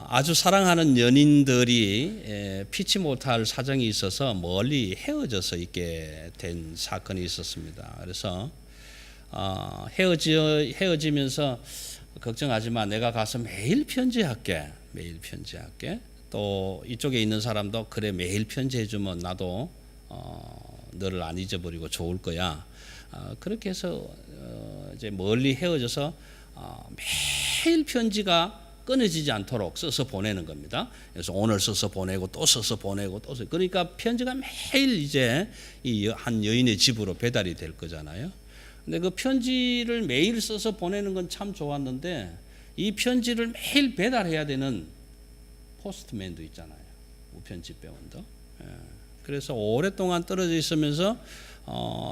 아주 사랑하는 연인들이 피치 못할 사정이 있어서 멀리 헤어져서 있게 된 사건이 있었습니다. 그래서 헤어지면서 걱정하지 마. 내가 가서 매일 편지할게. 매일 편지할게. 또 이쪽에 있는 사람도 그래 매일 편지해주면 나도 너를 안 잊어버리고 좋을 거야. 그렇게 해서 이제 멀리 헤어져서 매일 편지가 끊어지지 않도록 써서 보내는 겁니다. 그래서 오늘 써서 보내고 또 써서 보내고 또 써서 그러니까 편지가 매일 이제 이 한 여인의 집으로 배달이 될 거잖아요. 근데 그 편지를 매일 써서 보내는 건 참 좋았는데 이 편지를 매일 배달해야 되는 포스트맨도 있잖아요. 우편집 배원도. 그래서 오랫동안 떨어져 있으면서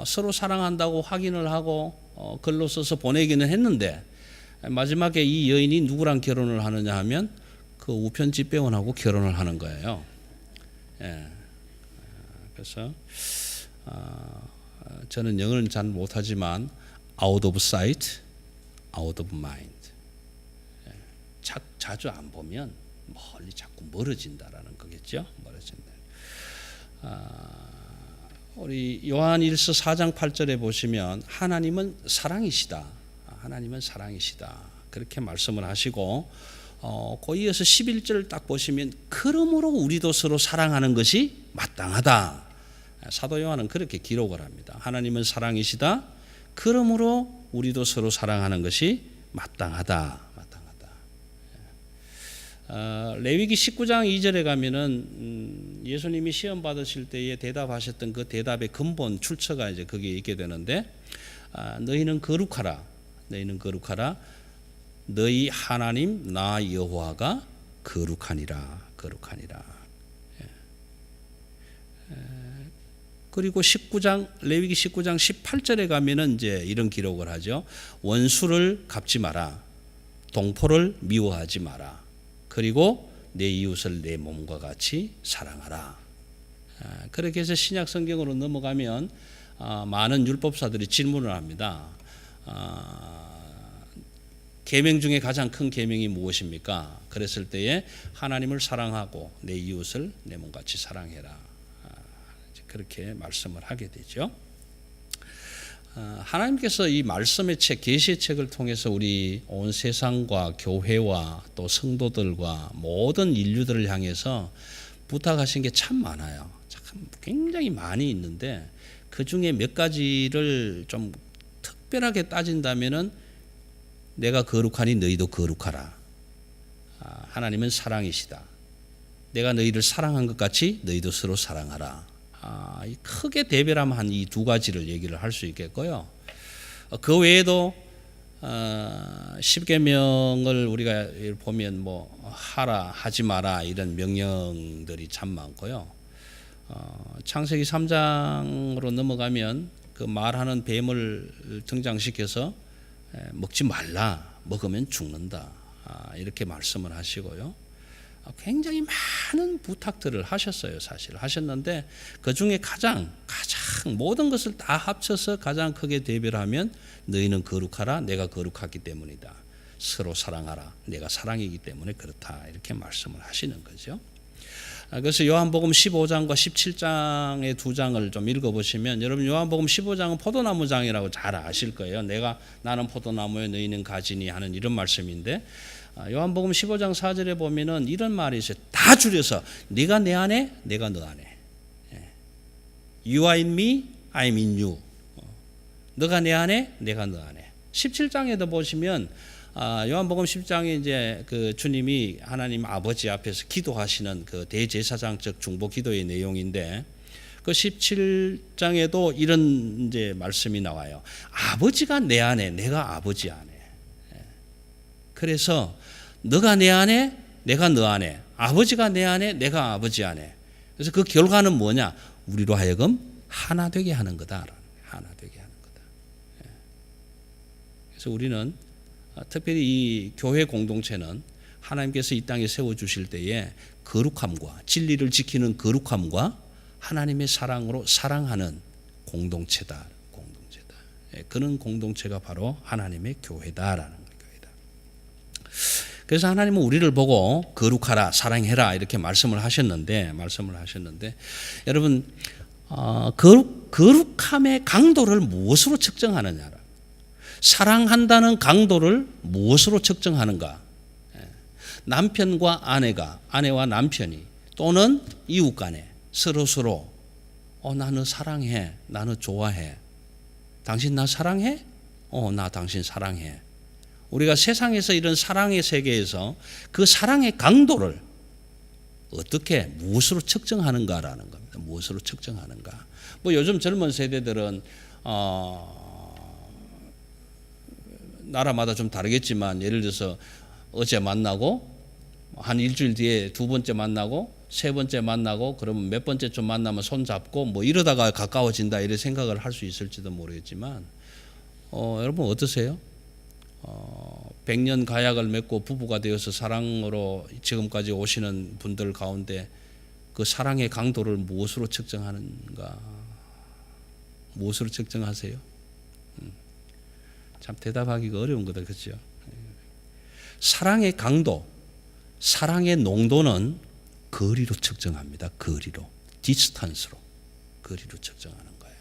서로 사랑한다고 확인을 하고 글로 써서 보내기는 했는데 마지막에 이 여인이 누구랑 결혼을 하느냐 하면 그 우편집 배원하고 결혼을 하는 거예요. 그래서 저는 영어는 잘 못하지만 out of sight, out of mind. 자주 안 보면 멀리 자꾸 멀어진다라는 거겠죠. 멀어진다. 우리 요한 1서 4장 8절에 보시면 하나님은 사랑이시다. 하나님은 사랑이시다. 그렇게 말씀을 하시고 그 이어서 11절 딱 보시면 그러므로 우리도 서로 사랑하는 것이 마땅하다. 사도 요한은 그렇게 기록을 합니다. 하나님은 사랑이시다. 그러므로 우리도 서로 사랑하는 것이 마땅하다. 레위기 19장 2절에 가면은 예수님이 시험 받으실 때에 대답하셨던 그 대답의 근본 출처가 이제 거기에 있게 되는데 너희는 거룩하라. 너희는 거룩하라. 너희 하나님 나 여호와가 거룩하니라. 거룩하니라. 그리고 레위기 19장 18절에 가면은 이제 이런 기록을 하죠. 원수를 갚지 마라. 동포를 미워하지 마라. 그리고 내 이웃을 내 몸과 같이 사랑하라. 그렇게 해서 신약 성경으로 넘어가면 많은 율법사들이 질문을 합니다. 계명 중에 가장 큰 계명이 무엇입니까? 그랬을 때에 하나님을 사랑하고 내 이웃을 내 몸같이 사랑해라. 그렇게 말씀을 하게 되죠. 하나님께서 이 말씀의 책, 계시의 책을 통해서 우리 온 세상과 교회와 또 성도들과 모든 인류들을 향해서 부탁하신 게 참 많아요. 참 굉장히 많이 있는데 그 중에 몇 가지를 좀 특별하게 따진다면은 내가 거룩하니 너희도 거룩하라. 하나님은 사랑이시다. 내가 너희를 사랑한 것 같이 너희도 서로 사랑하라. 크게 대별하면 한 이 두 가지를 얘기를 할 수 있겠고요. 그 외에도 십계명을 우리가 보면 뭐 하라 하지 마라 이런 명령들이 참 많고요. 창세기 3장으로 넘어가면 그 말하는 뱀을 등장시켜서 먹지 말라. 먹으면 죽는다. 이렇게 말씀을 하시고요. 굉장히 많은 부탁들을 하셨어요. 사실 하셨는데 그 중에 가장 모든 것을 다 합쳐서 가장 크게 대별하면 너희는 거룩하라. 내가 거룩하기 때문이다. 서로 사랑하라. 내가 사랑이기 때문에 그렇다. 이렇게 말씀을 하시는 거죠. 그래서 요한복음 15장과 17장의 두 장을 좀 읽어보시면 여러분 요한복음 15장은 포도나무 장이라고 잘 아실 거예요. 나는 포도나무에 너희는 가지니 하는 이런 말씀인데 요한복음 15장 4절에 보면은 이런 말이 있어요. 다 줄여서 네가 내 안에 내가 너 안에. You are in me, I am in you. 너가 내 안에 내가 너 안에. 17장에도 보시면 요한복음 10장에 이제 그 주님이 하나님 아버지 앞에서 기도하시는 그 대제사장적 중보 기도의 내용인데 그 17장에도 이런 이제 말씀이 나와요. 아버지가 내 안에 내가 아버지 안에. 그래서 너가 내 안에 내가 너 안에 아버지가 내 안에 내가 아버지 안에. 그래서 그 결과는 뭐냐? 우리로 하여금 하나 되게 하는 거다. 하나 되게 하는 거다. 그래서 우리는 특별히 이 교회 공동체는 하나님께서 이 땅에 세워주실 때에 거룩함과 진리를 지키는 거룩함과 하나님의 사랑으로 사랑하는 공동체다. 그런 공동체가 바로 하나님의 교회다라는 거다. 그래서 하나님은 우리를 보고 거룩하라, 사랑해라 이렇게 말씀을 하셨는데 여러분 거룩함의 강도를 무엇으로 측정하느냐? 사랑한다는 강도를 무엇으로 측정하는가? 남편과 아내와 남편이 또는 이웃 간에 서로 나 너 사랑해, 나 너 좋아해, 당신 나 사랑해? 나 당신 사랑해. 우리가 세상에서 이런 사랑의 세계에서 그 사랑의 강도를 어떻게 무엇으로 측정하는가라는 겁니다. 무엇으로 측정하는가? 뭐 요즘 젊은 세대들은 나라마다 좀 다르겠지만 예를 들어서 어제 만나고 한 일주일 뒤에 두 번째 만나고 세 번째 만나고 그러면 몇 번째쯤 만나면 손 잡고 뭐 이러다가 가까워진다 이런 생각을 할 수 있을지도 모르겠지만 여러분 어떠세요? 100년 가약을 맺고 부부가 되어서 사랑으로 지금까지 오시는 분들 가운데 그 사랑의 강도를 무엇으로 측정하는가? 무엇으로 측정하세요? 참 대답하기가 어려운 거다, 그렇죠? 사랑의 강도, 사랑의 농도는 거리로 측정합니다. 거리로, 디스턴스로, 거리로 측정하는 거예요.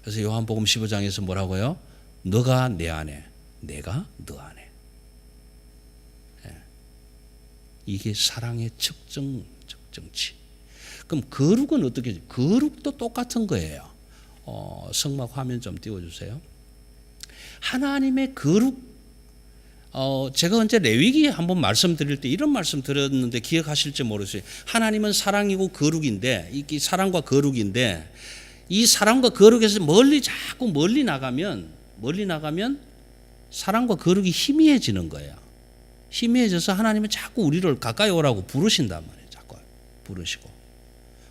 그래서 요한복음 15장에서 뭐라고요? 너가 내 안에, 내가 너 안에. 이게 사랑의 측정치. 그럼 거룩은 어떻게? 거룩도 똑같은 거예요. 성막 화면 좀 띄워주세요. 하나님의 거룩. 제가 언제 레위기 한번 말씀드릴 때 이런 말씀 드렸는데 기억하실지 모르겠어요. 하나님은 사랑이고 거룩인데 이 사랑과 거룩인데 이 사랑과 거룩에서 자꾸 멀리 나가면 사랑과 거룩이 희미해지는 거예요. 희미해져서 하나님은 자꾸 우리를 가까이 오라고 부르신단 말이에요. 자꾸 부르시고.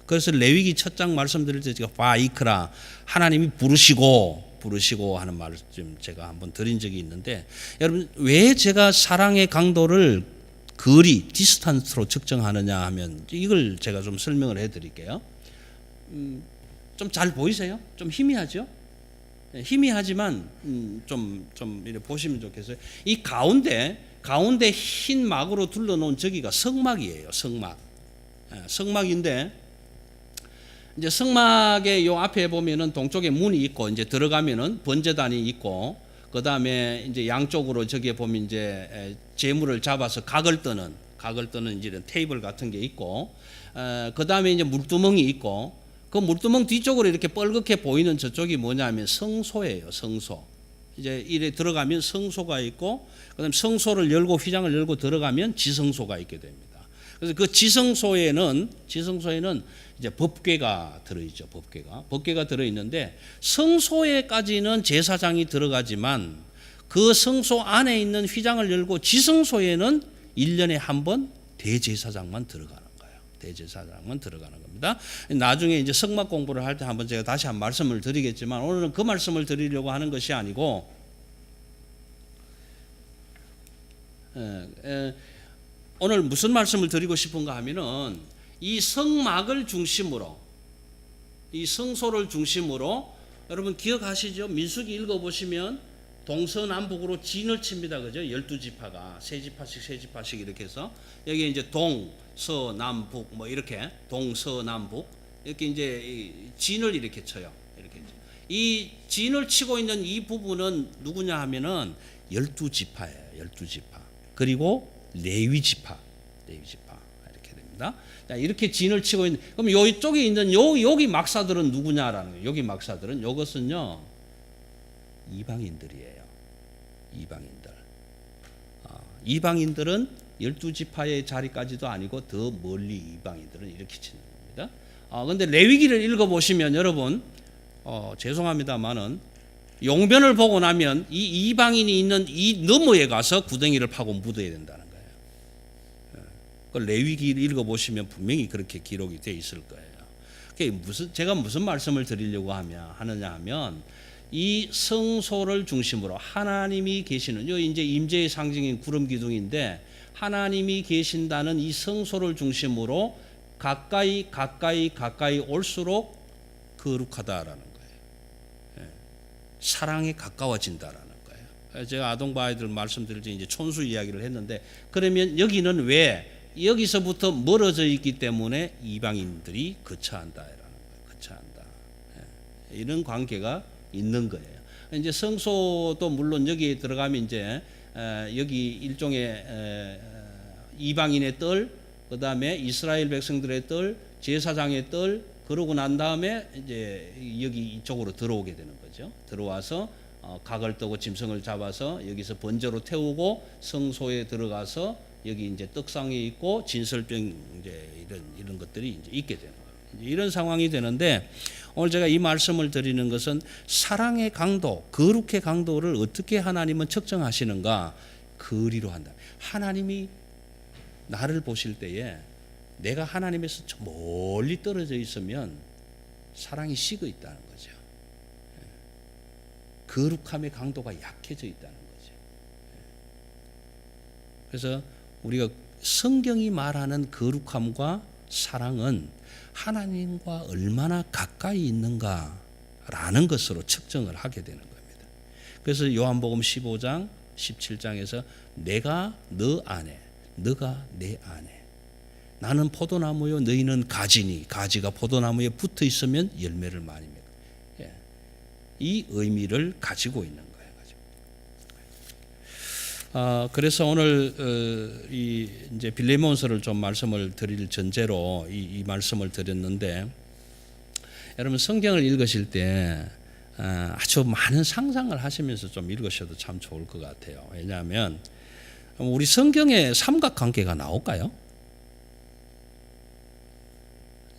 그래서 레위기 첫 장 말씀드릴 때 제가 바이크라 하나님이 부르시고 하는 말을 좀 제가 한번 드린 적이 있는데 여러분 왜 제가 사랑의 강도를 거리 디스턴스로 측정하느냐 하면 이걸 제가 좀 설명을 해드릴게요. 좀 잘 보이세요? 좀 희미하죠? 희미하지만 좀 이렇게 보시면 좋겠어요. 이 가운데 흰 막으로 둘러놓은 저기가 성막이에요. 성막인데 이제 성막의 요 앞에 보면은 동쪽에 문이 있고 이제 들어가면은 번제단이 있고 그 다음에 이제 양쪽으로 저기에 보면 이제 제물을 잡아서 각을 뜨는 이제 이런 테이블 같은 게 있고 그 다음에 이제 물두멍이 있고 그 물두멍 뒤쪽으로 이렇게 뻘겋게 보이는 저쪽이 뭐냐면 성소예요. 성소. 이제 이래 들어가면 성소가 있고 그다음 성소를 열고 휘장을 열고 들어가면 지성소가 있게 됩니다. 그래서 그 지성소에는 이제 법궤가 들어있죠. 법궤가 들어있는데 성소에까지는 제사장이 들어가지만 그 성소 안에 있는 휘장을 열고 지성소에는 1년에 한 번 대제사장만 들어가는 거예요. 대제사장만 들어가는 겁니다. 나중에 이제 성막 공부를 할 때 한번 제가 다시 한 말씀을 드리겠지만 오늘은 그 말씀을 드리려고 하는 것이 아니고 오늘 무슨 말씀을 드리고 싶은가 하면은 이 성막을 중심으로 이 성소를 중심으로 여러분 기억하시죠? 민수기 읽어보시면 동서남북으로 진을 칩니다. 그죠? 12지파가 세 지파씩 이렇게 해서 여기 이제 동서남북 뭐 이렇게 동서남북 이렇게 이제 진을 이렇게 쳐요. 이렇게 이 진을 치고 있는 이 부분은 누구냐 하면은 12지파예요. 12지파. 그리고 레위지파 이렇게 됩니다. 자, 이렇게 진을 치고 있는 그럼 이쪽에 있는 여기 막사들은 누구냐라는 거예요. 여기 막사들은 이것은요 이방인들이에요. 이방인들은 12지파의 자리까지도 아니고 더 멀리 이방인들은 이렇게 치는 겁니다. 근데 레위기를 읽어보시면 여러분 죄송합니다만은 용변을 보고 나면 이 이방인이 있는 이 너머에 가서 구덩이를 파고 묻어야 된다는 거예요. 그 레위기를 읽어보시면 분명히 그렇게 기록이 되어 있을 거예요. 제가 무슨 말씀을 드리려고 하느냐 하면 이 성소를 중심으로 하나님이 계시는 요 이제 임재의 상징인 구름 기둥인데 하나님이 계신다는 이 성소를 중심으로 가까이 올수록 거룩하다라는 거예요. 사랑에 가까워진다라는 거예요. 제가 아동바이들 말씀드릴 때 이제 촌수 이야기를 했는데, 그러면 여기는 왜 여기서부터 멀어져 있기 때문에 이방인들이 거처한다라는 거예요. 거처한다. 이런 관계가 있는 거예요. 이제 성소도 물론 여기에 들어가면 이제 여기 일종의 이방인의 뜰, 그 다음에 이스라엘 백성들의 뜰, 제사장의 뜰, 그러고 난 다음에 이제 여기 이쪽으로 들어오게 되는 거죠. 들어와서 각을 뜨고 짐승을 잡아서 여기서 번제로 태우고 성소에 들어가서 여기 이제 떡상에 있고 진설병 이제 이런 것들이 이제 있게 되는 거예요. 이런 상황이 되는데, 오늘 제가 이 말씀을 드리는 것은 사랑의 강도, 거룩의 강도를 어떻게 하나님은 측정하시는가? 거리로 한다. 하나님이 나를 보실 때에 내가 하나님에서 저 멀리 떨어져 있으면 사랑이 식어 있다는 거죠. 거룩함의 강도가 약해져 있다는 거죠. 그래서 우리가 성경이 말하는 거룩함과 사랑은 하나님과 얼마나 가까이 있는가라는 것으로 측정을 하게 되는 겁니다. 그래서 요한복음 15장 17장에서 내가 너 안에, 너가 내 안에, 나는 포도나무요 너희는 가지니, 가지가 포도나무에 붙어 있으면 열매를 많이 맺고, 이 의미를 가지고 있는 거예요. 그래서 오늘 이제 빌레몬서를 좀 말씀을 드릴 전제로 이 말씀을 드렸는데, 여러분 성경을 읽으실 때 아주 많은 상상을 하시면서 좀 읽으셔도 참 좋을 것 같아요. 왜냐하면 우리 성경에 삼각관계가 나올까요?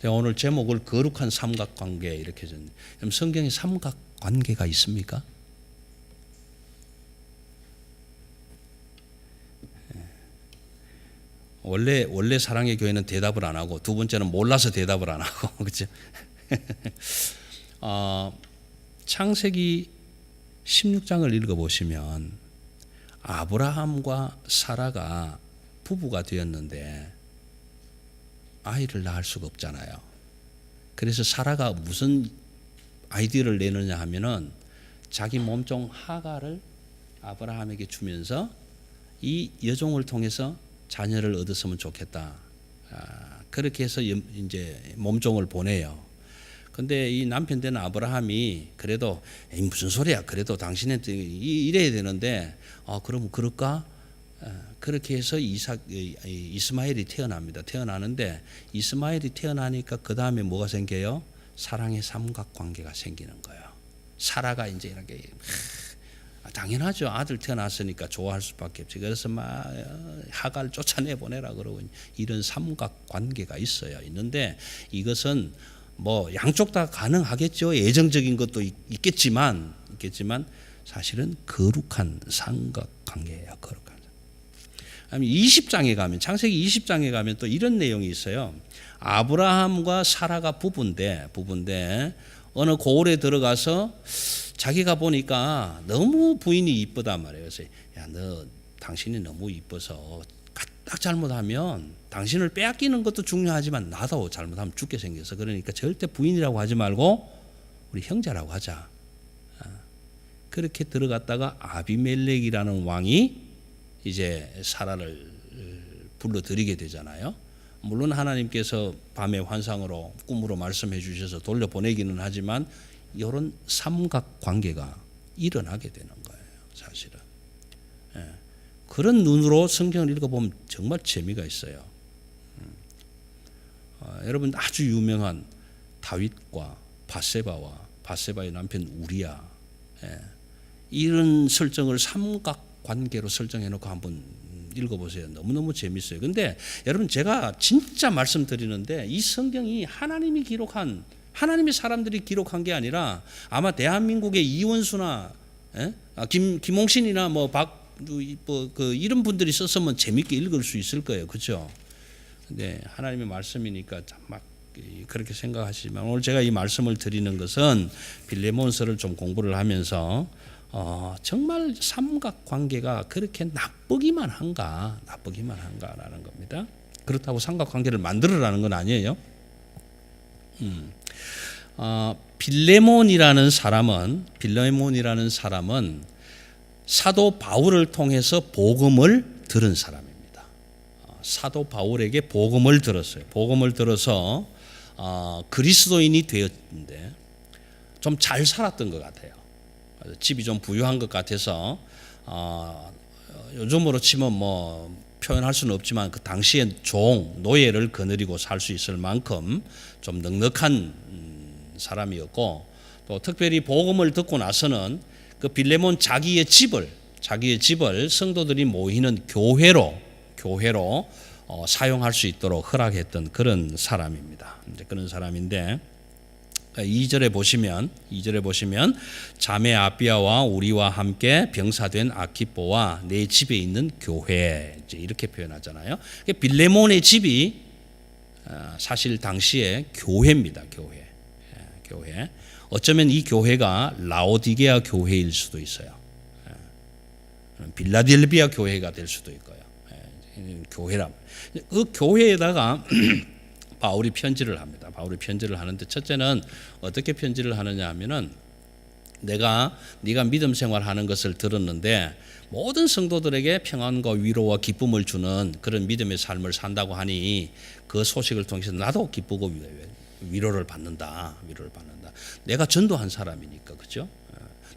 제가 오늘 제목을 거룩한 삼각관계 이렇게 줬는데, 성경에 삼각관계가 있습니까? 원래 사랑의 교회는 대답을 안 하고, 두 번째는 몰라서 대답을 안 하고, 그렇죠? 창세기 16장을 읽어보시면 아브라함과 사라가 부부가 되었는데 아이를 낳을 수가 없잖아요. 그래서 사라가 무슨 아이디어를 내느냐 하면은 자기 몸종 하갈을 아브라함에게 주면서 이 여종을 통해서 자녀를 얻었으면 좋겠다. 그렇게 해서 이제 몸종을 보내요. 근데 이 남편 되는 아브라함이 그래도 무슨 소리야? 그래도 당신한테 이래야 되는데 그럼 그럴까? 그렇게 해서 이스마엘이 태어납니다. 태어나는데 이스마엘이 태어나니까 그 다음에 뭐가 생겨요? 사랑의 삼각관계가 생기는 거예요. 사라가 이제 이렇게 당연하죠. 아들 태어났으니까 좋아할 수밖에 없지. 그래서 막 하갈 쫓아내 보내라 그러고 이런 삼각관계가 있는데 이것은 뭐 양쪽 다 가능하겠죠. 예정적인 것도 있겠지만 사실은 거룩한 삼각관계예요. 거룩한. 20장에 가면, 창세기 20장에 가면 또 이런 내용이 있어요. 아브라함과 사라가 부부인데 어느 고을에 들어가서 자기가 보니까 너무 부인이 이쁘단 말이에요. 그래서 너 당신이 너무 이뻐서 딱 잘못하면 당신을 빼앗기는 것도 중요하지만 나도 잘못하면 죽게 생겨서, 그러니까 절대 부인이라고 하지 말고 우리 형제라고 하자. 그렇게 들어갔다가 아비멜렉이라는 왕이 이제 사라를 불러들이게 되잖아요. 물론 하나님께서 밤의 환상으로 꿈으로 말씀해 주셔서 돌려보내기는 하지만 이런 삼각관계가 일어나게 되는 거예요. 사실은. 그런 눈으로 성경을 읽어보면 정말 재미가 있어요. 여러분 아주 유명한 다윗과 바세바의 남편 우리야, 이런 설정을 삼각관계로 설정해 놓고 한번 읽어보세요. 너무너무 재밌어요. 근데 여러분 제가 진짜 말씀드리는데 이 성경이 하나님의 사람들이 기록한 게 아니라 아마 대한민국의 이원수나 김홍신이나 이런 분들이 썼으면 재밌게 읽을 수 있을 거예요. 그렇죠? 근데 하나님의 말씀이니까 막 그렇게 생각하시지만, 오늘 제가 이 말씀을 드리는 것은 빌레몬서를 좀 공부를 하면서 정말 삼각관계가 그렇게 나쁘기만 한가라는 겁니다. 그렇다고 삼각관계를 만들으라는 건 아니에요. 빌레몬이라는 사람은 사도 바울을 통해서 복음을 들은 사람입니다. 사도 바울에게 복음을 들었어요. 복음을 들어서 그리스도인이 되었는데 좀 잘 살았던 것 같아요. 집이 좀 부유한 것 같아서 요즘으로 치면 뭐 표현할 수는 없지만 그 당시에 노예를 거느리고 살 수 있을 만큼 좀 넉넉한 사람이었고, 또 특별히 복음을 듣고 나서는 그 빌레몬 자기의 집을 성도들이 모이는 교회로 사용할 수 있도록 허락했던 그런 사람입니다. 이제 그런 사람인데 2절에 보시면 자매 아비아와 우리와 함께 병사된 아키포와 내 집에 있는 교회, 이제 이렇게 표현하잖아요. 빌레몬의 집이 사실 당시에 교회입니다. 교회. 어쩌면 이 교회가 라오디게아 교회일 수도 있어요. 빌라델비아 교회가 될 수도 있고요. 교회라. 그 교회에다가 바울이 편지를 합니다. 바울이 편지를 하는데 첫째는 어떻게 편지를 하느냐 하면은 네가 믿음 생활하는 것을 들었는데 모든 성도들에게 평안과 위로와 기쁨을 주는 그런 믿음의 삶을 산다고 하니 그 소식을 통해서 나도 기쁘고 위로를 받는다. 내가 전도한 사람이니까, 그죠?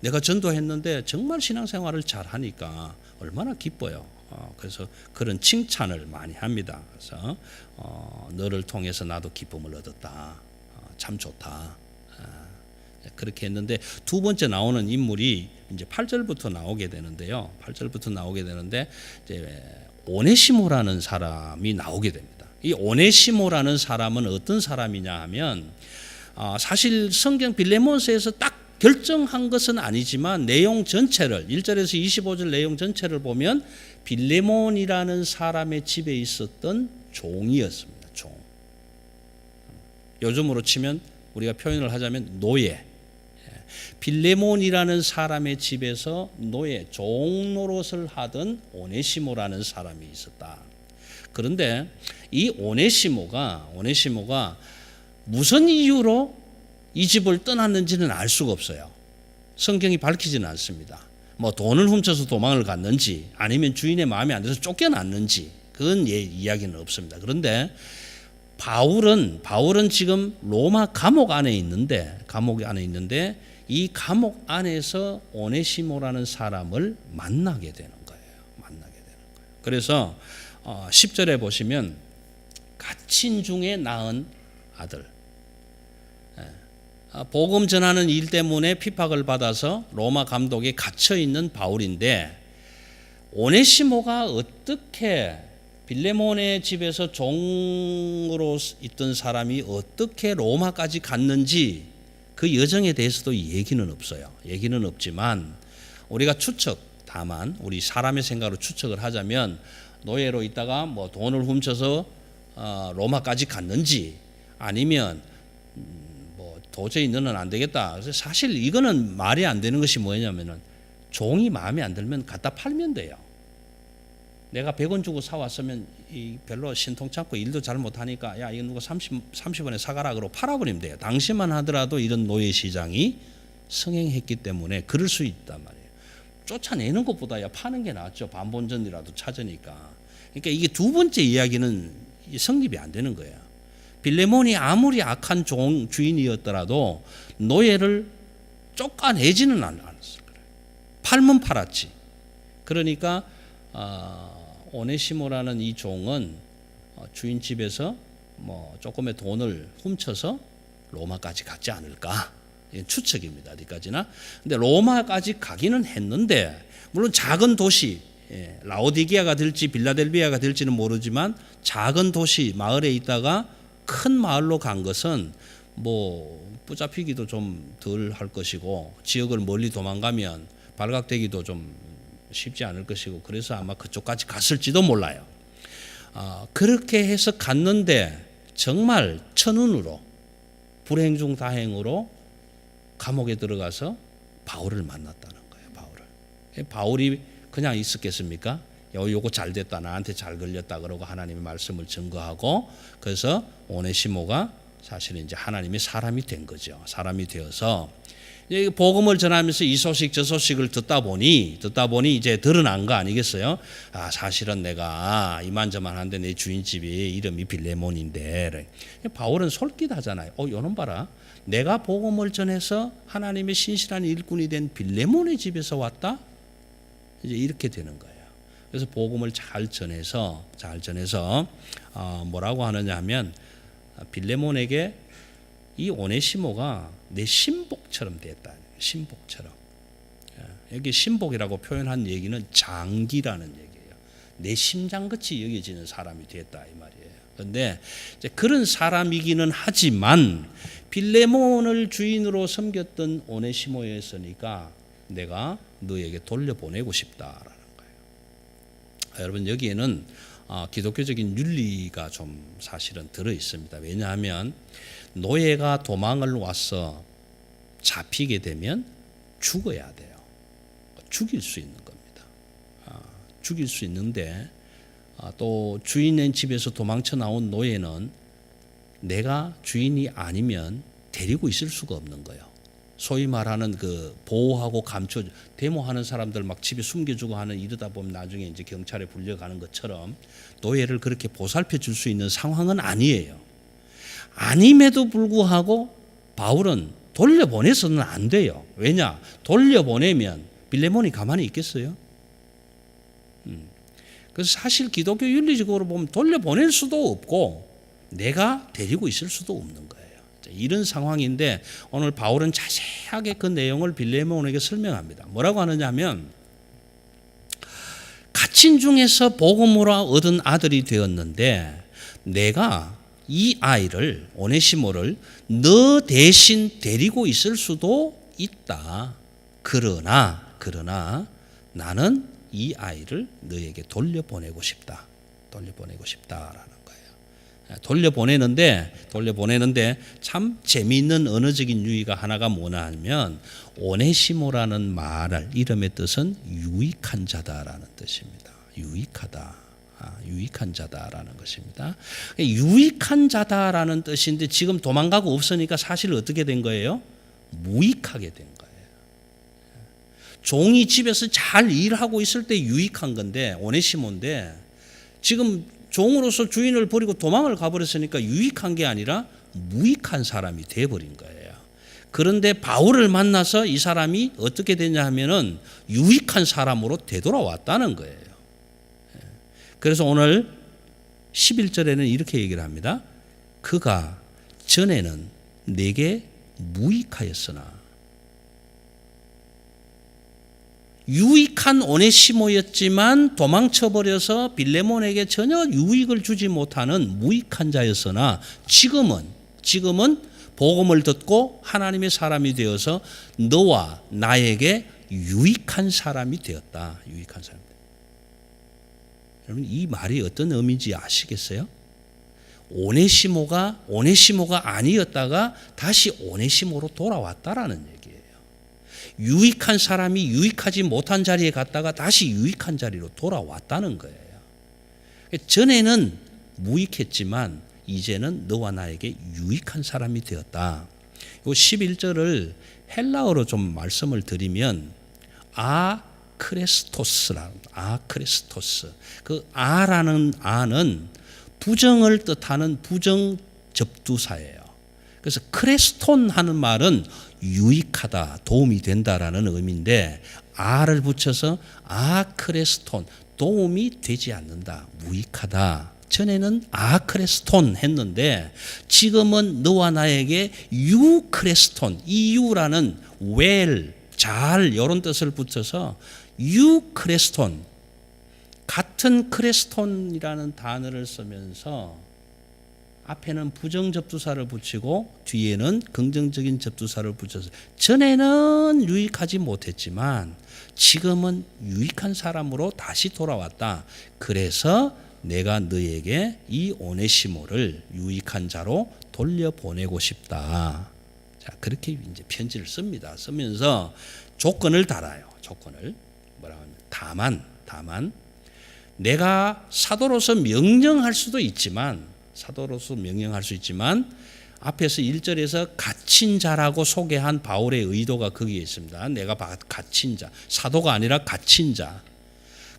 내가 전도했는데 정말 신앙생활을 잘 하니까 얼마나 기뻐요. 그래서 그런 칭찬을 많이 합니다. 그래서 너를 통해서 나도 기쁨을 얻었다. 참 좋다. 그렇게 했는데 두 번째 나오는 인물이 이제 8절부터 나오게 되는데요. 8절부터 나오게 되는데 이제 오네시모라는 사람이 나오게 됩니다. 이 오네시모라는 사람은 어떤 사람이냐 하면 사실 성경 빌레몬서에서 딱 결정한 것은 아니지만 내용 전체를 1절에서 25절 내용 전체를 보면 빌레몬이라는 사람의 집에 있었던 종이었습니다. 종. 요즘으로 치면 우리가 표현을 하자면 노예. 빌레몬이라는 사람의 집에서 종 노릇을 하던 오네시모라는 사람이 있었다. 그런데 이 오네시모가 무슨 이유로 이 집을 떠났는지는 알 수가 없어요. 성경이 밝히지는 않습니다. 뭐 돈을 훔쳐서 도망을 갔는지 아니면 주인의 마음에 안 들어서 쫓겨났는지 그건 이야기는 없습니다. 그런데 바울은 지금 로마 감옥 안에 있는데 이 감옥 안에서 오네시모라는 사람을 만나게 되는 거예요. 그래서 10절에 보시면 갇힌 중에 낳은 아들, 복음 전하는 일 때문에 핍박을 받아서 로마 감독에 갇혀 있는 바울인데 오네시모가 어떻게 빌레몬의 집에서 종으로 있던 사람이 어떻게 로마까지 갔는지 그 여정에 대해서도 얘기는 없어요. 얘기는 없지만 우리가 다만 우리 사람의 생각으로 추측을 하자면 노예로 있다가 뭐 돈을 훔쳐서 로마까지 갔는지 아니면 도저히 너는 안 되겠다. 그래서 사실 이거는 말이 안 되는 것이 뭐냐면은 종이 마음에 안 들면 갖다 팔면 돼요. 내가 100원 주고 사왔으면 별로 신통치 않고 일도 잘 못하니까 야 이거 누가 30원에 사가라 그러고 팔아버리면 돼요. 당시만 하더라도 이런 노예 시장이 성행했기 때문에 그럴 수 있단 말이에요. 쫓아내는 것보다 파는 게 낫죠. 반본전이라도 찾으니까. 그러니까 이게 두 번째 이야기는 성립이 안 되는 거예요. 빌레몬이 아무리 악한 주인이었더라도 노예를 쫓아내지는 않았을 거예요. 팔면 팔았지. 그러니까 오네시모라는 이 종은 주인 집에서 뭐 조금의 돈을 훔쳐서 로마까지 갔지 않을까? 이건 추측입니다. 어디까지나. 근데 로마까지 가기는 했는데 물론 작은 도시 라오디게아가 될지 빌라델비아가 될지는 모르지만 작은 도시 마을에 있다가 큰 마을로 간 것은 뭐 붙잡히기도 좀 덜 할 것이고 지역을 멀리 도망가면 발각되기도 좀 쉽지 않을 것이고 그래서 아마 그쪽까지 갔을지도 몰라요. 그렇게 해서 갔는데 정말 천운으로 불행 중 다행으로 감옥에 들어가서 바울을 만났다는 거예요. 바울이 그냥 있었겠습니까? 요거 잘 됐다, 나한테 잘 걸렸다 그러고 하나님의 말씀을 증거하고 그래서 오네시모가 사실은 이제 하나님의 사람이 된 거죠. 사람이 되어서 복음을 전하면서 이 소식 저 소식을 듣다 보니 이제 드러난 거 아니겠어요? 아, 사실은 내가 이만저만한데 내 주인집이 이름이 빌레몬인데. 바울은 솔깃하잖아요. 요놈 봐라. 내가 복음을 전해서 하나님의 신실한 일꾼이 된 빌레몬의 집에서 왔다? 이제 이렇게 되는 거예요. 그래서 복음을 잘 전해서 뭐라고 하느냐 하면 빌레몬에게 이 오네시모가 내 신복처럼 됐다. 신복처럼. 여기 신복이라고 표현한 얘기는 장기라는 얘기예요. 내 심장같이 여겨지는 사람이 됐다 이 말이에요. 그런데 그런 사람이기는 하지만 빌레몬을 주인으로 섬겼던 오네시모였으니까 내가 너에게 돌려보내고 싶다라는 거예요. 여러분 여기에는 기독교적인 윤리가 좀 사실은 들어 있습니다. 왜냐하면 노예가 도망을 와서 잡히게 되면 죽어야 돼요. 죽일 수 있는 겁니다. 죽일 수 있는데 또 주인의 집에서 도망쳐 나온 노예는 내가 주인이 아니면 데리고 있을 수가 없는 거예요. 소위 말하는 그 보호하고 감춰 데모하는 사람들 막 집에 숨겨주고 하는 이러다 보면 나중에 이제 경찰에 불려가는 것처럼 노예를 그렇게 보살펴 줄 수 있는 상황은 아니에요. 아님에도 불구하고 바울은 돌려보내서는 안 돼요. 왜냐? 돌려보내면 빌레몬이 가만히 있겠어요? 그래서 사실 기독교 윤리적으로 보면 돌려보낼 수도 없고 내가 데리고 있을 수도 없는 거예요. 이런 상황인데 오늘 바울은 자세하게 그 내용을 빌레몬에게 설명합니다. 뭐라고 하느냐 하면 갇힌 중에서 복음으로 얻은 아들이 되었는데 내가 이 아이를 오네시모를 너 대신 데리고 있을 수도 있다. 그러나 나는 이 아이를 너에게 돌려보내고 싶다. 돌려보내고 싶다라는 거예요. 돌려보내는데 참 재미있는 언어적인 유의가 하나가 뭐냐 하면 오네시모라는 말을 이름의 뜻은 유익한 자다라는 뜻입니다. 유익한 자다라는 것입니다. 유익한 자다라는 뜻인데 지금 도망가고 없으니까 사실 어떻게 된 거예요? 무익하게 된 거예요. 종이 집에서 잘 일하고 있을 때 유익한 건데 오네시모인데 지금 종으로서 주인을 버리고 도망을 가버렸으니까 유익한 게 아니라 무익한 사람이 돼버린 거예요. 그런데 바울을 만나서 이 사람이 어떻게 되냐 하면은 유익한 사람으로 되돌아왔다는 거예요. 그래서 오늘 11절에는 이렇게 얘기를 합니다. 그가 전에는 내게 무익하였으나 유익한 오네시모였지만 도망쳐버려서 빌레몬에게 전혀 유익을 주지 못하는 무익한 자였으나 지금은 복음을 듣고 하나님의 사람이 되어서 너와 나에게 유익한 사람이 되었다. 유익한 사람. 여러분 이 말이 어떤 의미인지 아시겠어요? 오네시모가 아니었다가 다시 오네시모로 돌아왔다라는 얘기예요. 유익한 사람이 유익하지 못한 자리에 갔다가 다시 유익한 자리로 돌아왔다는 거예요. 전에는 무익했지만 이제는 너와 나에게 유익한 사람이 되었다. 이 11절을 헬라어로 좀 말씀을 드리면 크레스토스. 그 아라는 아는 부정을 뜻하는 부정 접두사예요. 그래서 크레스톤 하는 말은 유익하다, 도움이 된다라는 의미인데 아를 붙여서 크레스톤, 도움이 되지 않는다, 무익하다. 전에는 크레스톤 했는데 지금은 너와 나에게 유크레스톤, 이 유라는 well, 잘 이런 뜻을 붙여서 유크레스톤, 같은 크레스톤이라는 단어를 쓰면서 앞에는 부정 접두사를 붙이고 뒤에는 긍정적인 접두사를 붙여서 전에는 유익하지 못했지만 지금은 유익한 사람으로 다시 돌아왔다. 그래서 내가 너에게 이 오네시모를 유익한 자로 돌려보내고 싶다. 자, 그렇게 이제 편지를 씁니다. 쓰면서 조건을 달아요. 조건을 뭐라고 하면 다만 내가 사도로서 명령할 수 있지만 앞에서 1절에서 갇힌 자라고 소개한 바울의 의도가 거기에 있습니다. 내가 갇힌 자, 사도가 아니라 갇힌 자.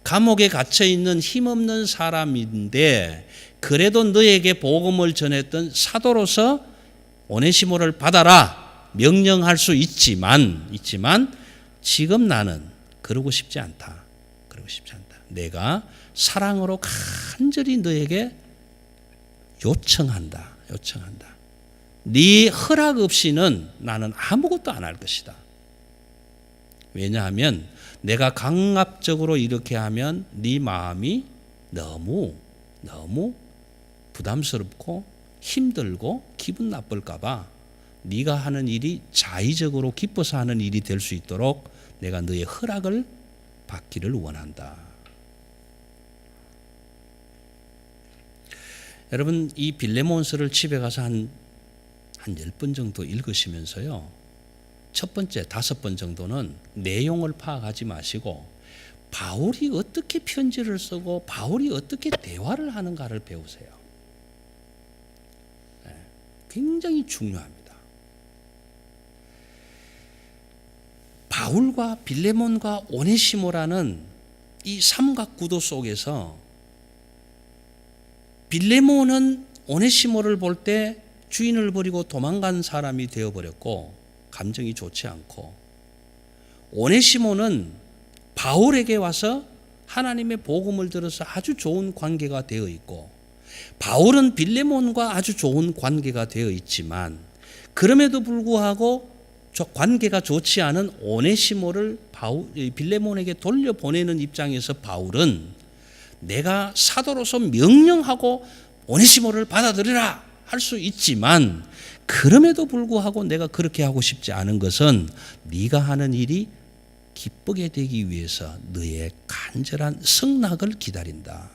감옥에 갇혀 있는 힘없는 사람인데 그래도 너에게 복음을 전했던 사도로서 오네시모를 받아라 명령할 수 있지만 지금 나는 그러고 싶지 않다. 내가 사랑으로 간절히 너에게 요청한다. 네 허락 없이는 나는 아무것도 안 할 것이다. 왜냐하면 내가 강압적으로 이렇게 하면 네 마음이 너무 부담스럽고 힘들고 기분 나쁠까 봐 네가 하는 일이 자의적으로 기뻐서 하는 일이 될 수 있도록 내가 너의 허락을 받기를 원한다. 여러분 이 빌레몬서를 집에 가서 한 10번 정도 읽으시면서요. 첫 번째 5번 정도는 내용을 파악하지 마시고 바울이 어떻게 편지를 쓰고 바울이 어떻게 대화를 하는가를 배우세요. 굉장히 중요합니다. 바울과 빌레몬과 오네시모라는 이 삼각구도 속에서 빌레몬은 오네시모를 볼 때 주인을 버리고 도망간 사람이 되어버렸고 감정이 좋지 않고, 오네시모는 바울에게 와서 하나님의 복음을 들어서 아주 좋은 관계가 되어 있고, 바울은 빌레몬과 아주 좋은 관계가 되어 있지만 그럼에도 불구하고 관계가 좋지 않은 오네시모를 빌레몬에게 돌려보내는 입장에서 바울은 내가 사도로서 명령하고 오네시모를 받아들이라 할 수 있지만 그럼에도 불구하고 내가 그렇게 하고 싶지 않은 것은 네가 하는 일이 기쁘게 되기 위해서 너의 간절한 승낙을 기다린다.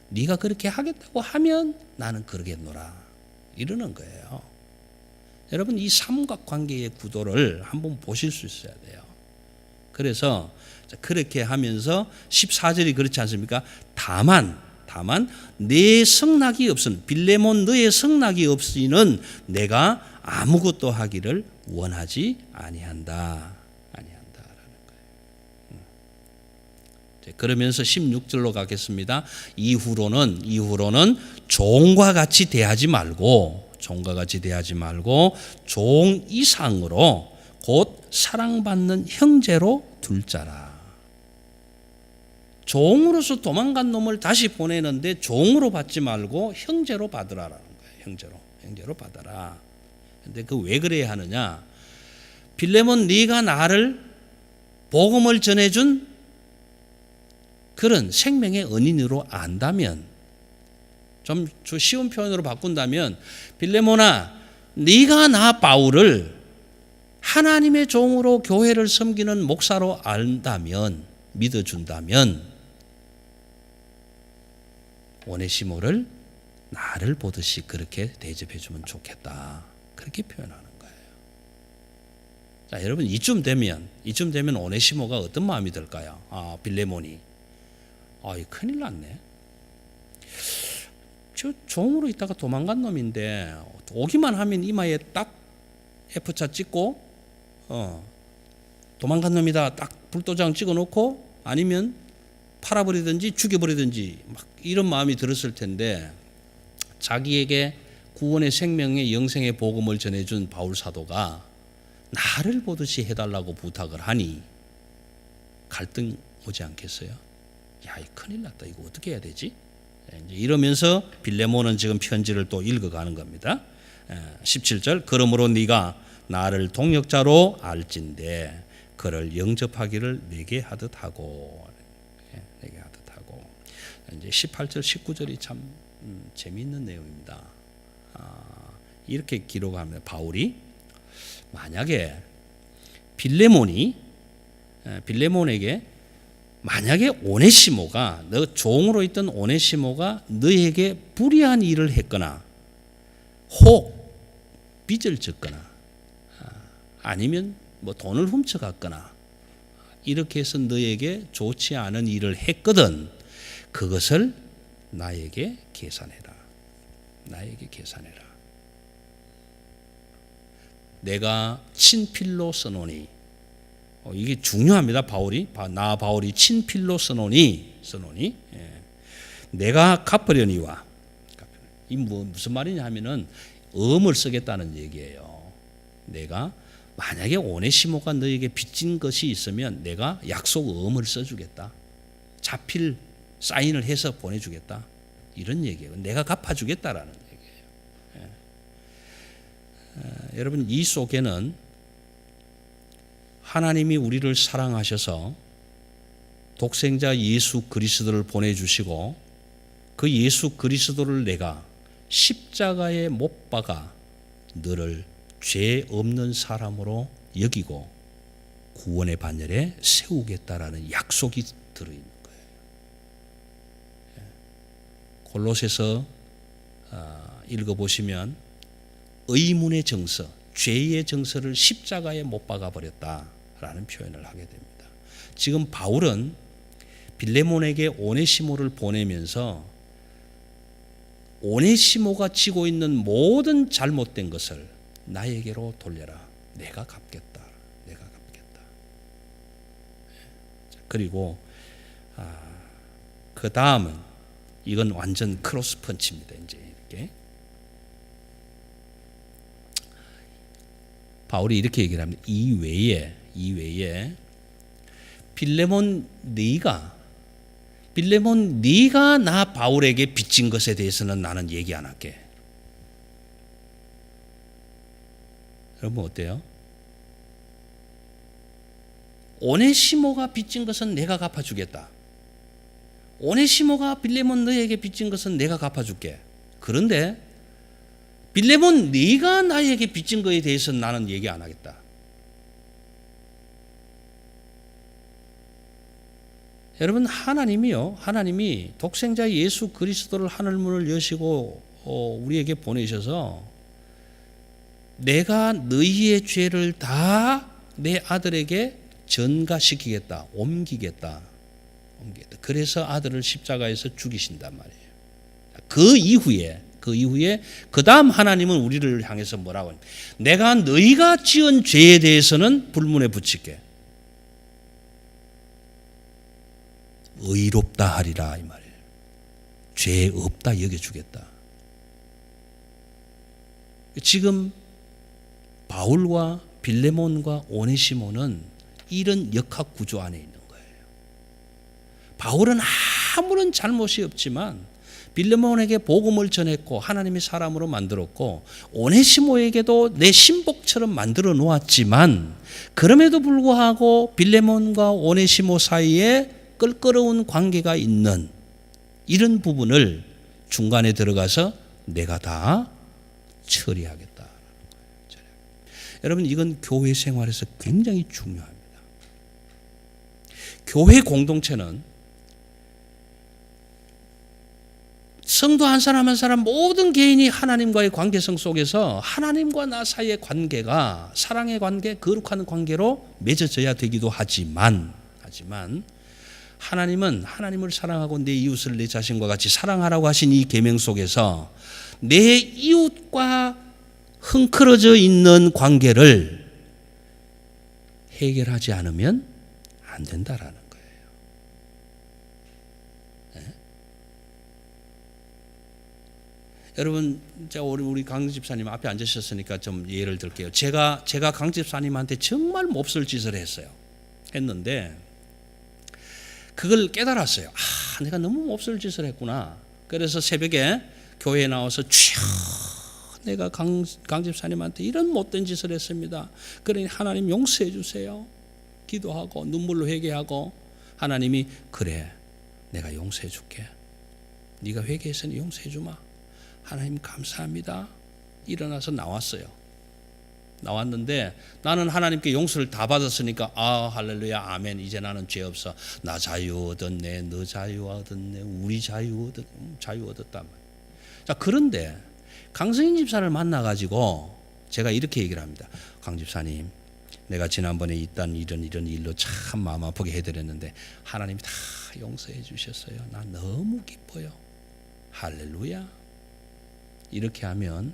네가 그렇게 하겠다고 하면 나는 그러겠노라. 이러는 거예요. 여러분 이 삼각관계의 구도를 한번 보실 수 있어야 돼요. 그래서 그렇게 하면서 14절이 그렇지 않습니까? 다만 내 성낙이 없은 빌레몬 너의 성낙이 없이는 내가 아무것도 하기를 원하지 아니한다라는 거예요. 그러면서 16절로 가겠습니다. 이후로는 종과 같이 대하지 말고 종 이상으로 곧 사랑받는 형제로 둘 자라. 종으로서 도망간 놈을 다시 보내는데 종으로 받지 말고 형제로 받으라라는 거예요. 형제로 받아라. 근데 그 왜 그래야 하느냐? 빌레몬 네가 나를 복음을 전해준 그런 생명의 은인으로 안다면, 좀 쉬운 표현으로 바꾼다면 빌레몬아 네가 나 바울을 하나님의 종으로 교회를 섬기는 목사로 안다면, 믿어준다면 오네시모를 나를 보듯이 그렇게 대접해주면 좋겠다. 그렇게 표현하는 거예요. 자, 여러분 이쯤 되면 오네시모가 어떤 마음이 들까요? 빌레몬이 큰일 났네. 저 종으로 있다가 도망간 놈인데 오기만 하면 이마에 딱 F자 찍고 도망간 놈이다 딱 불도장 찍어놓고 아니면 팔아버리든지 죽여버리든지 막 이런 마음이 들었을 텐데, 자기에게 구원의 생명의 영생의 복음을 전해준 바울 사도가 나를 보듯이 해달라고 부탁을 하니 갈등 오지 않겠어요? 야, 큰일 났다. 이거 어떻게 해야 되지? 이제 이러면서 빌레몬은 지금 편지를 또 읽어가는 겁니다. 17절 그러므로 네가 나를 동역자로 알진대 그를 영접하기를 내게 하듯 하고. 이제 18절 19절이 참 재미있는 내용입니다. 이렇게 기록합니다. 바울이 만약에 빌레몬에게 만약에 오네시모가, 너 종으로 있던 오네시모가 너에게 불의한 일을 했거나 혹 빚을 졌거나 아니면 뭐 돈을 훔쳐갔거나 이렇게 해서 너에게 좋지 않은 일을 했거든, 그것을 나에게 계산해라. 내가 친필로 써노니. 이게 중요합니다. 바울이 친필로 써노니. 예. 내가 갚으려니와. 이 무슨 말이냐 하면은 엄을 쓰겠다는 얘기예요. 내가 만약에 오네시모가 너에게 빚진 것이 있으면 내가 약속 엄을 써주겠다. 자필 사인을 해서 보내주겠다. 이런 얘기예요. 내가 갚아주겠다라는 얘기예요. 예. 여러분, 이 속에는 하나님이 우리를 사랑하셔서 독생자 예수 그리스도를 보내주시고 그 예수 그리스도를 내가 십자가에 못 박아 너를 죄 없는 사람으로 여기고 구원의 반열에 세우겠다라는 약속이 들어있는 거예요. 골로새서 읽어보시면 의문의 정서, 죄의 정서를 십자가에 못 박아버렸다라는 표현을 하게 됩니다. 지금 바울은 빌레몬에게 오네시모를 보내면서 오네시모가 지고 있는 모든 잘못된 것을 나에게로 돌려라. 내가 갚겠다. 내가 갚겠다. 그리고 그 다음은 이건 완전 크로스 펀치입니다. 이제 이렇게 바울이 이렇게 얘기를 합니다. 이 외에 빌레몬 네가 나 바울에게 빚진 것에 대해서는 나는 얘기 안 할게. 여러분 어때요? 오네시모가 빚진 것은 내가 갚아주겠다. 오네시모가 빌레몬 너에게 빚진 것은 내가 갚아줄게. 그런데 빌레몬 네가 나에게 빚진 것에 대해서는 나는 얘기 안 하겠다. 여러분, 하나님이 독생자 예수 그리스도를 하늘문을 여시고 우리에게 보내셔서 내가 너희의 죄를 다 내 아들에게 전가시키겠다, 옮기겠다. 그래서 아들을 십자가에서 죽이신단 말이에요. 그 이후에 그 다음 하나님은 우리를 향해서 뭐라고 합니까? 내가 너희가 지은 죄에 대해서는 불문에 붙일게. 의롭다 하리라 이 말이에요. 죄 없다 여겨주겠다. 지금 바울과 빌레몬과 오네시모는 이런 역학 구조 안에 있는 거예요. 바울은 아무런 잘못이 없지만 빌레몬에게 복음을 전했고 하나님이 사람으로 만들었고 오네시모에게도 내 신복처럼 만들어 놓았지만 그럼에도 불구하고 빌레몬과 오네시모 사이에 껄끄러운 관계가 있는 이런 부분을 중간에 들어가서 내가 다 처리하겠다. 여러분, 이건 교회 생활에서 굉장히 중요합니다. 교회 공동체는 성도 한 사람 한 사람 모든 개인이 하나님과의 관계성 속에서 하나님과 나 사이의 관계가 사랑의 관계, 거룩한 관계로 맺어져야 되기도 하지만 하나님은 하나님을 사랑하고 내 이웃을 내 자신과 같이 사랑하라고 하신 이 계명 속에서 내 이웃과 흥크러져 있는 관계를 해결하지 않으면 안 된다라는 거예요. 네? 여러분, 우리 강 집사님 앞에 앉으셨으니까 좀 예를 들게요. 제가 강 집사님한테 정말 몹쓸 짓을 했는데 그걸 깨달았어요. 내가 너무 몹쓸 짓을 했구나. 그래서 새벽에 교회에 나와서 주여, 내가 강 집사님한테 이런 못된 짓을 했습니다. 그러니 하나님 용서해 주세요. 기도하고 눈물로 회개하고 하나님이 그래, 내가 용서해 줄게. 네가 회개했으니 용서해 주마. 하나님 감사합니다. 일어나서 나왔어요. 나왔는데 나는 하나님께 용서를 다 받았으니까 할렐루야 아멘, 이제 나는 죄 없어. 나 자유 얻었네, 너 자유 얻었네, 우리 자유 얻었단 말이에요. 자, 그런데 강성인 집사를 만나가지고 제가 이렇게 얘기를 합니다. 강 집사님, 내가 지난번에 있던 이런 일로 참 마음 아프게 해드렸는데 하나님이 다 용서해 주셨어요. 나 너무 기뻐요. 할렐루야. 이렇게 하면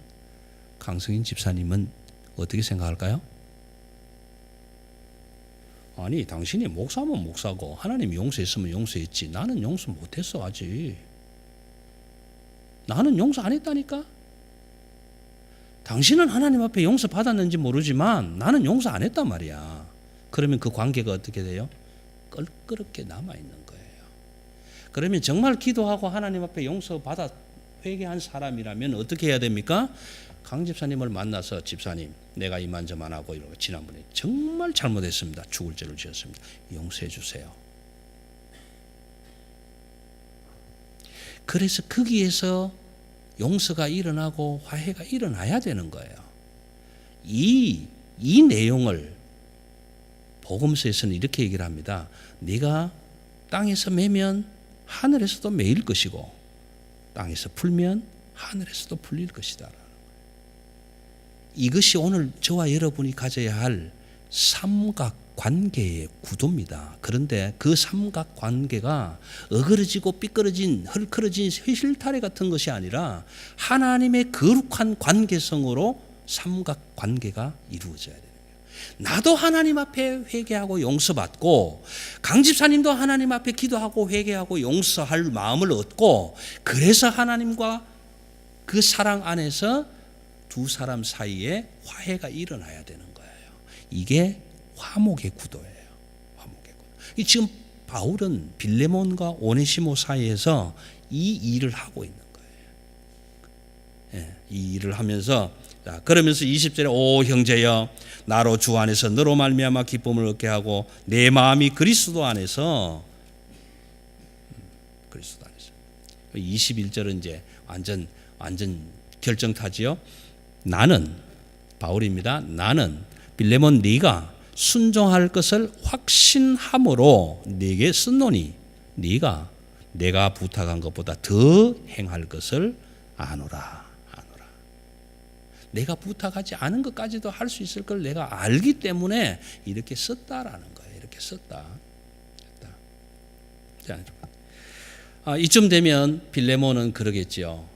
강성인 집사님은 어떻게 생각할까요? 아니, 당신이 목사면 목사고 하나님이 용서했으면 용서했지. 나는 용서 못했어 아직. 나는 용서 안 했다니까. 당신은 하나님 앞에 용서 받았는지 모르지만 나는 용서 안 했단 말이야. 그러면 그 관계가 어떻게 돼요? 껄끄럽게 남아있는 거예요. 그러면 정말 기도하고 하나님 앞에 용서 받아 회개한 사람이라면 어떻게 해야 됩니까? 강 집사님을 만나서 집사님, 내가 이만저만하고 이러고 지난번에 정말 잘못했습니다. 죽을 죄를 지었습니다. 용서해 주세요. 그래서 거기에서 용서가 일어나고 화해가 일어나야 되는 거예요. 이 내용을 복음서에서는 이렇게 얘기를 합니다. 네가 땅에서 매면 하늘에서도 매일 것이고 땅에서 풀면 하늘에서도 풀릴 것이다. 이것이 오늘 저와 여러분이 가져야 할 삼각관계의 구도입니다. 그런데 그 삼각관계가 어그러지고 삐끄러진 헐크러진 실타래 같은 것이 아니라 하나님의 거룩한 관계성으로 삼각관계가 이루어져야 돼요. 나도 하나님 앞에 회개하고 용서받고 강 집사님도 하나님 앞에 기도하고 회개하고 용서할 마음을 얻고 그래서 하나님과 그 사랑 안에서 두 사람 사이에 화해가 일어나야 되는 거예요. 이게 화목의 구도예요. 화목의 구도. 지금 바울은 빌레몬과 오네시모 사이에서 이 일을 하고 있는 거예요. 이 일을 하면서 그러면서 20절에 오 형제여 나로 주 안에서 너로 말미암아 기쁨을 얻게 하고 내 마음이 그리스도 안에서 21절은 이제 완전 결정타지요. 나는 바울입니다. 나는 빌레몬 네가 순종할 것을 확신함으로 네게 쓴노니 네가 내가 부탁한 것보다 더 행할 것을 아노라. 내가 부탁하지 않은 것까지도 할 수 있을 걸 내가 알기 때문에 이렇게 썼다라는 거예요. 이렇게 썼다. 자, 이쯤 되면 빌레몬은 그러겠죠.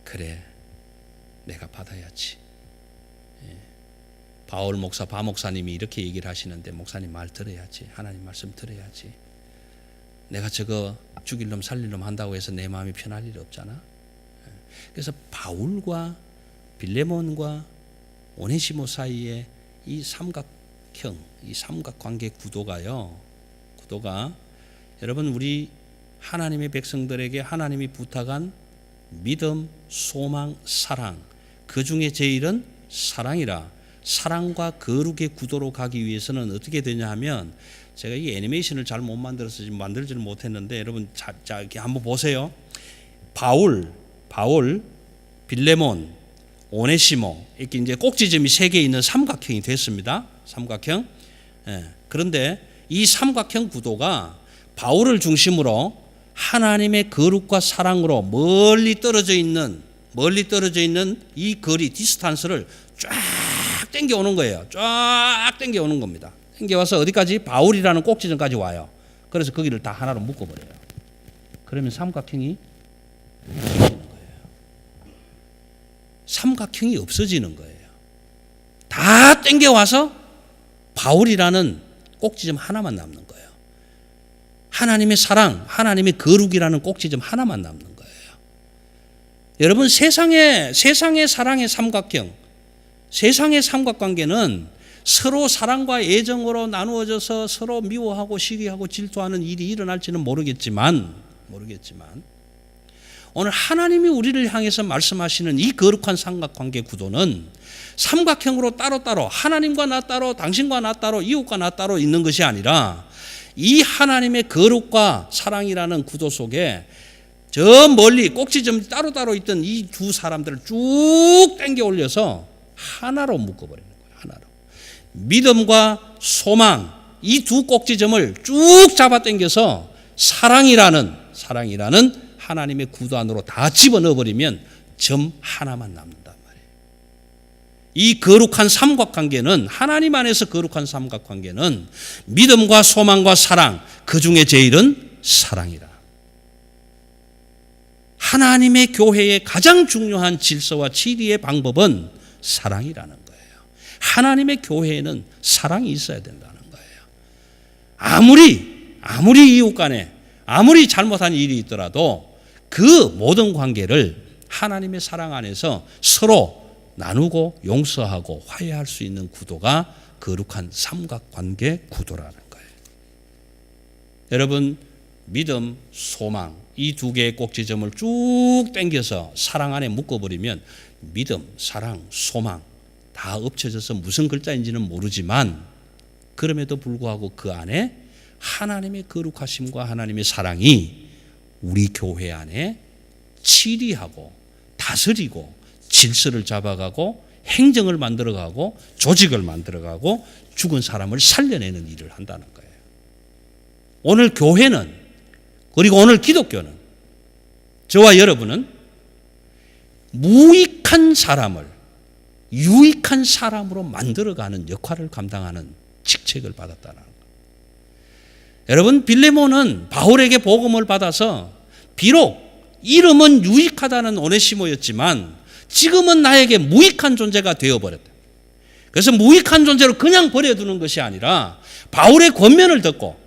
그래, 내가 받아야지. 바울 목사, 바 목사님이 이렇게 얘기를 하시는데 목사님 말 들어야지. 하나님 말씀 들어야지. 내가 저거 죽일 놈 살릴 놈 한다고 해서 내 마음이 편할 일이 없잖아. 그래서 바울과 빌레몬과 오네시모 사이에 이 삼각형, 이 삼각관계 구도가 여러분 우리 하나님의 백성들에게 하나님이 부탁한 믿음, 소망, 사랑 그 중에 제일은 사랑이라. 사랑과 거룩의 구도로 가기 위해서는 어떻게 되냐 하면 제가 이 애니메이션을 잘 못 만들어서 지금 만들지를 못했는데 여러분 자 이렇게 한번 보세요. 바울, 빌레몬, 오네시모 이렇게 이제 꼭지점이 3개 있는 삼각형이 됐습니다. 삼각형. 그런데 이 삼각형 구도가 바울을 중심으로 하나님의 거룩과 사랑으로 멀리 떨어져 있는 이 거리 디스탄스를 쫙 당겨오는 거예요. 쫙 당겨오는 겁니다. 당겨와서 어디까지? 바울이라는 꼭지점까지 와요. 그래서 거기를 다 하나로 묶어버려요. 그러면 삼각형이 없어지는 거예요. 다 당겨와서 바울이라는 꼭지점 하나만 남는 거예요. 하나님의 사랑, 하나님의 거룩이라는 꼭지점 하나만 남는 거예요. 여러분 세상의 사랑의 삼각형, 세상의 삼각관계는 서로 사랑과 애정으로 나누어져서 서로 미워하고 시기하고 질투하는 일이 일어날지는 모르겠지만 오늘 하나님이 우리를 향해서 말씀하시는 이 거룩한 삼각관계 구도는 삼각형으로 따로따로 하나님과 나 따로 당신과 나 따로 이웃과 나 따로 있는 것이 아니라 이 하나님의 거룩과 사랑이라는 구도 속에 저 멀리 꼭지점 따로따로 있던 이 두 사람들을 쭉 당겨 올려서 하나로 묶어버리는 거예요. 하나로. 믿음과 소망 이 두 꼭지점을 쭉 잡아 당겨서 사랑이라는 하나님의 구도 안으로 다 집어넣어버리면 점 하나만 남는단 말이에요. 이 거룩한 삼각관계는 하나님 안에서 거룩한 삼각관계는 믿음과 소망과 사랑 그 중에 제일은 사랑이라. 하나님의 교회의 가장 중요한 질서와 지리의 방법은 사랑이라는 거예요. 하나님의 교회에는 사랑이 있어야 된다는 거예요. 아무리 이웃 간에 아무리 잘못한 일이 있더라도 그 모든 관계를 하나님의 사랑 안에서 서로 나누고 용서하고 화해할 수 있는 구도가 거룩한 삼각관계 구도라는 거예요. 여러분, 믿음, 소망 이 두 개의 꼭지점을 쭉 당겨서 사랑 안에 묶어버리면 믿음, 사랑, 소망 다 엎쳐져서 무슨 글자인지는 모르지만 그럼에도 불구하고 그 안에 하나님의 거룩하심과 하나님의 사랑이 우리 교회 안에 치리하고 다스리고 질서를 잡아가고 행정을 만들어가고 조직을 만들어가고 죽은 사람을 살려내는 일을 한다는 거예요. 오늘 교회는 그리고 오늘 기독교는 저와 여러분은 무익한 사람을 유익한 사람으로 만들어가는 역할을 감당하는 직책을 받았다는 거예요. 여러분, 빌레몬은 바울에게 복음을 받아서 비록 이름은 유익하다는 오네시모였지만 지금은 나에게 무익한 존재가 되어버렸다. 그래서 무익한 존재로 그냥 버려두는 것이 아니라 바울의 권면을 듣고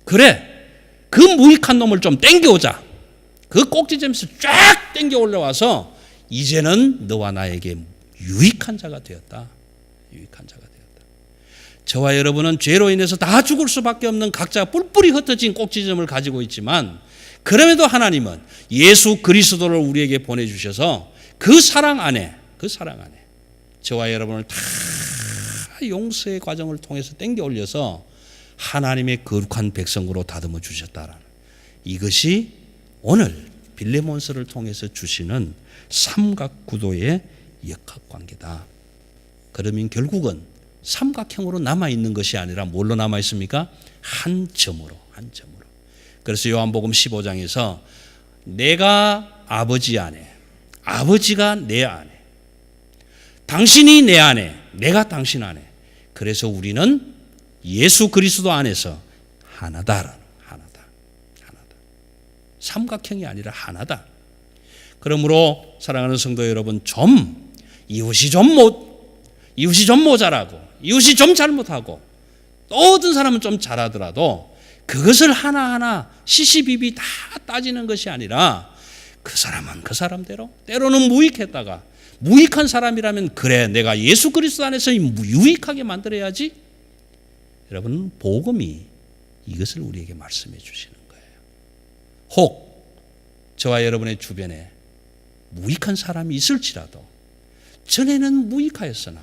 그래, 그 무익한 놈을 좀 땡겨오자. 그 꼭지점에서 쫙 땡겨 올라와서 이제는 너와 나에게 유익한 자가 되었다. 유익한 자가 되었다. 저와 여러분은 죄로 인해서 다 죽을 수밖에 없는 각자 뿔뿔이 흩어진 꼭지점을 가지고 있지만 그럼에도 하나님은 예수 그리스도를 우리에게 보내주셔서 그 사랑 안에 저와 여러분을 다 용서의 과정을 통해서 땡겨 올려서 하나님의 거룩한 백성으로 다듬어 주셨다라는 이것이 오늘 빌레몬서를 통해서 주시는 삼각구도의 역학관계다. 그러면 결국은 삼각형으로 남아있는 것이 아니라 뭘로 남아있습니까? 한 점으로. 그래서 요한복음 15장에서 내가 아버지 안에, 아버지가 내 안에, 당신이 내 안에, 내가 당신 안에. 그래서 우리는 예수 그리스도 안에서 하나다. 삼각형이 아니라 하나다. 그러므로 사랑하는 성도 여러분, 이웃이 좀 모자라고, 이웃이 좀 잘못하고, 또 어떤 사람은 좀 잘하더라도 그것을 하나하나 시시비비 다 따지는 것이 아니라 그 사람은 그 사람대로 때로는 무익했다가 무익한 사람이라면 그래, 내가 예수 그리스도 안에서 유익하게 만들어야지. 여러분, 복음이 이것을 우리에게 말씀해 주시는 거예요. 혹 저와 여러분의 주변에 무익한 사람이 있을지라도 전에는 무익하였으나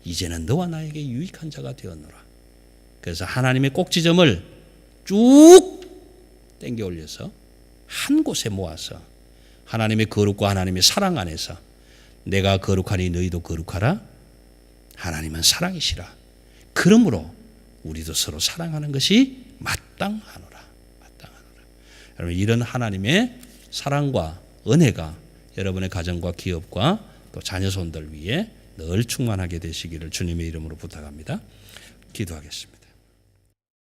이제는 너와 나에게 유익한 자가 되었노라. 그래서 하나님의 꼭지점을 쭉 당겨 올려서 한 곳에 모아서 하나님의 거룩과 하나님의 사랑 안에서 내가 거룩하니 너희도 거룩하라. 하나님은 사랑이시라. 그러므로 우리도 서로 사랑하는 것이 마땅하노라. 여러분, 이런 하나님의 사랑과 은혜가 여러분의 가정과 기업과 또 자녀손들 위에 늘 충만하게 되시기를 주님의 이름으로 부탁합니다. 기도하겠습니다.